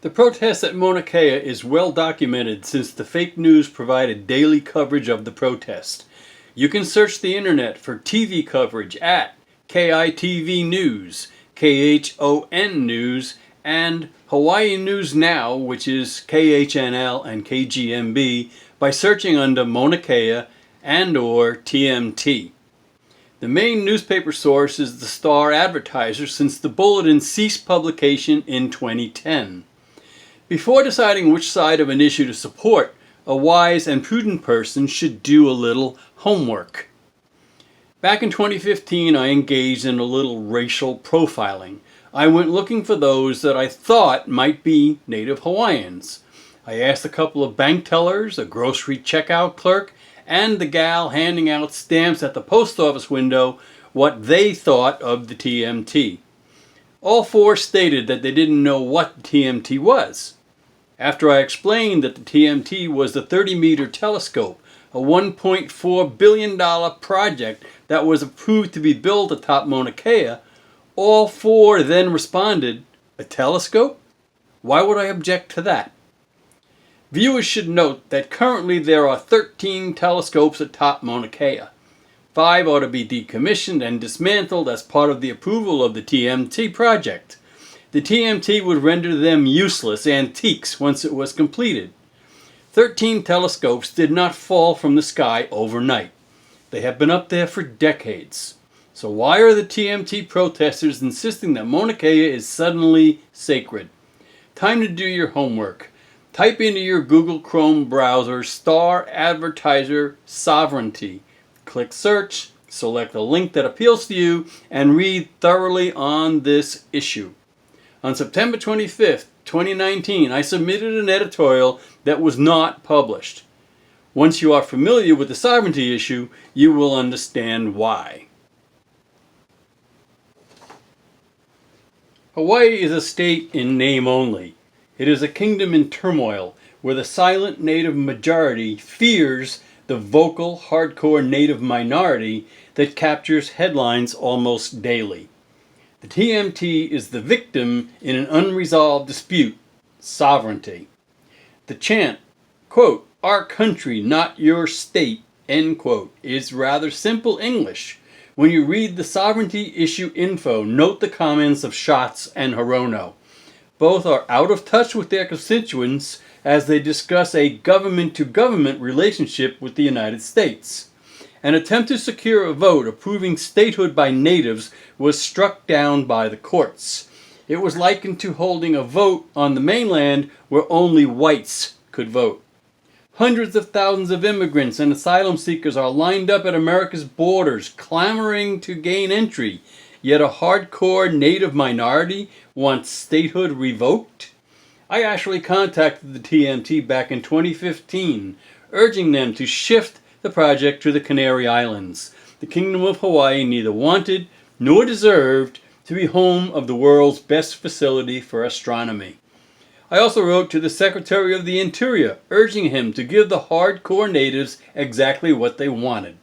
The protest at Mauna Kea is well documented since the fake news provided daily coverage of the protest. You can search the internet for TV coverage at KITV News, KHON News, and Hawaii News Now, which is KHNL and KGMB, by searching under Mauna Kea and or TMT. The main newspaper source is the Star Advertiser since the bulletin ceased publication in 2010. Before deciding which side of an issue to support, a wise and prudent person should do a little homework. Back in 2015, I engaged in a little racial profiling. I went looking for those that I thought might be Native Hawaiians. I asked a couple of bank tellers, a grocery checkout clerk, and the gal handing out stamps at the post office window what they thought of the TMT. All four stated that they didn't know what the TMT was. After I explained that the TMT was the 30-meter telescope, a $1.4 billion project that was approved to be built atop Mauna Kea, all four then responded, "A telescope? Why would I object to that?" Viewers should note that currently there are 13 telescopes atop Mauna Kea. 5 ought to be decommissioned and dismantled as part of the approval of the TMT project. The TMT would render them useless antiques once it was completed. 13 telescopes did not fall from the sky overnight. They have been up there for decades. So why are the TMT protesters insisting that Mauna Kea is suddenly sacred? Time to do your homework. Type into your Google Chrome browser Star Advertiser Sovereignty. Click search, select a link that appeals to you, and read thoroughly on this issue. On September 25th, 2019, I submitted an editorial that was not published. Once you are familiar with the sovereignty issue, you will understand why. Hawaii is a state in name only. It is a kingdom in turmoil, where the silent native majority fears the vocal, hardcore native minority that captures headlines almost daily. The TMT is the victim in an unresolved dispute, sovereignty. The chant, quote, "Our country, not your state," end quote, is rather simple English. When you read the sovereignty issue info, note the comments of Schatz and Hirono. Both are out of touch with their constituents as they discuss a government-to-government relationship with the United States. An attempt to secure a vote approving statehood by natives was struck down by the courts. It was likened to holding a vote on the mainland where only whites could vote. Hundreds of thousands of immigrants and asylum seekers are lined up at America's borders, clamoring to gain entry, yet a hardcore native minority wants statehood revoked? I actually contacted the TMT back in 2015, urging them to shift the project to the Canary Islands. The Kingdom of Hawaii neither wanted nor deserved to be home of the world's best facility for astronomy. I also wrote to the Secretary of the Interior, urging him to give the hardcore natives exactly what they wanted.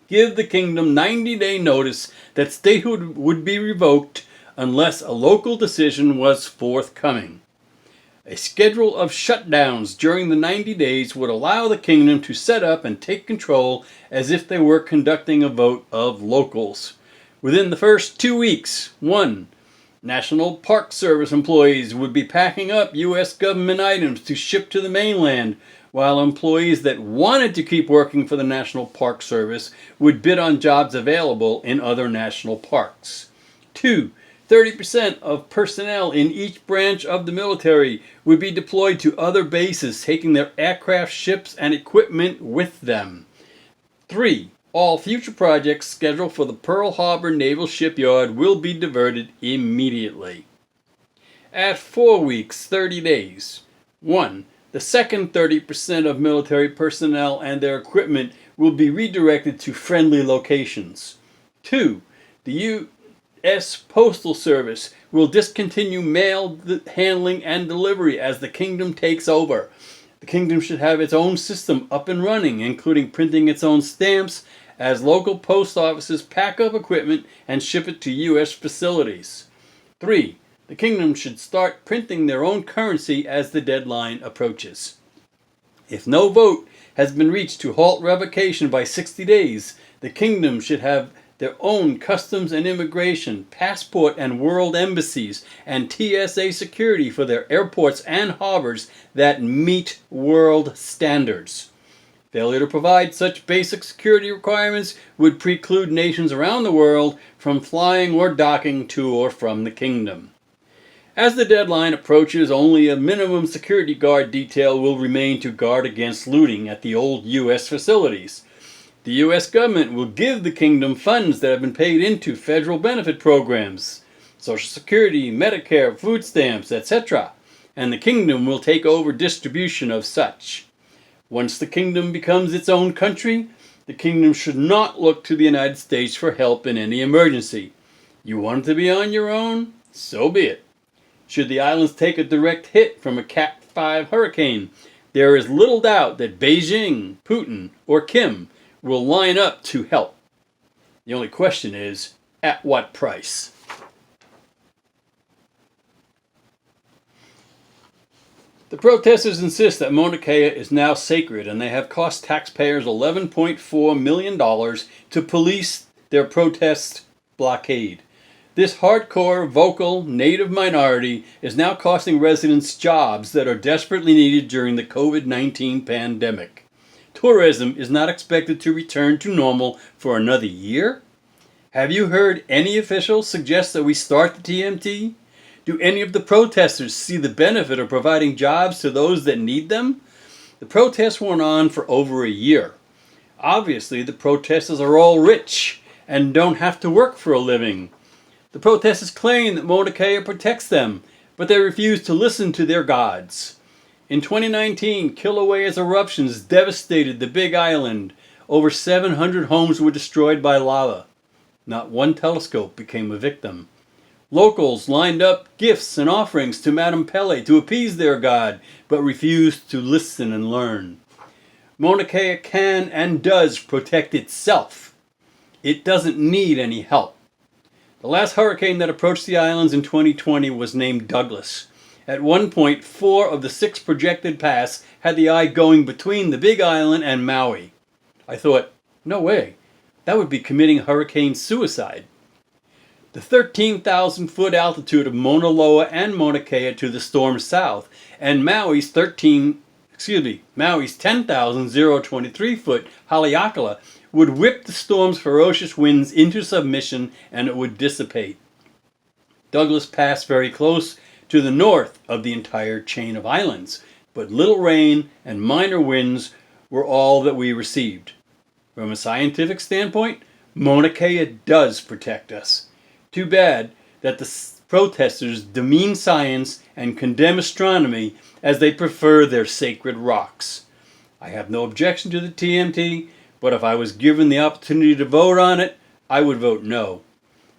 Give the kingdom 90-day notice that statehood would be revoked unless a local decision was forthcoming. A schedule of shutdowns during the 90 days would allow the kingdom to set up and take control as if they were conducting a vote of locals. Within the first 2 weeks, 1. National Park Service employees would be packing up U.S. government items to ship to the mainland, while employees that wanted to keep working for the National Park Service would bid on jobs available in other national parks. 2. 30% of personnel in each branch of the military would be deployed to other bases, taking their aircraft, ships, and equipment with them. 3. All future projects scheduled for the Pearl Harbor Naval Shipyard will be diverted immediately. At 4 weeks, 30 days. 1. The second 30% of military personnel and their equipment will be redirected to friendly locations. 2. The U.S. Postal Service will discontinue mail handling and delivery as the kingdom takes over. The kingdom should have its own system up and running, including printing its own stamps, as local post offices pack up equipment and ship it to U.S. facilities. 3. the kingdom should start printing their own currency as the deadline approaches. If no vote has been reached to halt revocation by 60 days, the kingdom should have their own customs and immigration, passport and world embassies, and TSA security for their airports and harbors that meet world standards. Failure to provide such basic security requirements would preclude nations around the world from flying or docking to or from the kingdom. As the deadline approaches, only a minimum security guard detail will remain to guard against looting at the old U.S. facilities. The U.S. government will give the kingdom funds that have been paid into federal benefit programs, Social Security, Medicare, food stamps, etc., and the kingdom will take over distribution of such. Once the kingdom becomes its own country, the kingdom should not look to the United States for help in any emergency. You want to be on your own? So be it. Should the islands take a direct hit from a Cat 5 hurricane, there is little doubt that Beijing, Putin, or Kim will line up to help. The only question is, at what price? The protesters insist that Mauna Kea is now sacred, and they have cost taxpayers $11.4 million to police their protest blockade. This hardcore, vocal, native minority is now costing residents jobs that are desperately needed during the COVID-19 pandemic. Tourism is not expected to return to normal for another year? Have you heard any officials suggest that we start the TMT? Do any of the protesters see the benefit of providing jobs to those that need them? The protests went on for over a year. Obviously, the protesters are all rich and don't have to work for a living. The protesters claim that Mauna Kea protects them, but they refuse to listen to their gods. In 2019, Kilauea's eruptions devastated the Big Island. Over 700 homes were destroyed by lava. Not one telescope became a victim. Locals lined up gifts and offerings to Madame Pele to appease their god, but refused to listen and learn. Mauna Kea can and does protect itself. It doesn't need any help. The last hurricane that approached the islands in 2020 was named Douglas. At one point, 4 of the 6 projected paths had the eye going between the Big Island and Maui. I thought, no way, that would be committing hurricane suicide. The 13,000-foot altitude of Mauna Loa and Mauna Kea to the storm's south, and Maui's 10,023-foot Haleakala would whip the storm's ferocious winds into submission, and it would dissipate. Douglas passed very close to the north of the entire chain of islands, but little rain and minor winds were all that we received. From a scientific standpoint, Mauna Kea does protect us. Too bad that the protesters demean science and condemn astronomy as they prefer their sacred rocks. I have no objection to the TMT, but if I was given the opportunity to vote on it, I would vote no.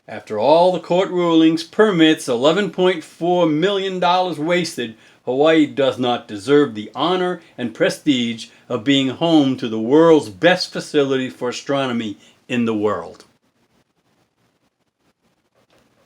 After all the court rulings, permits, $11.4 million wasted, Hawaii does not deserve the honor and prestige of being home to the world's best facility for astronomy in the world.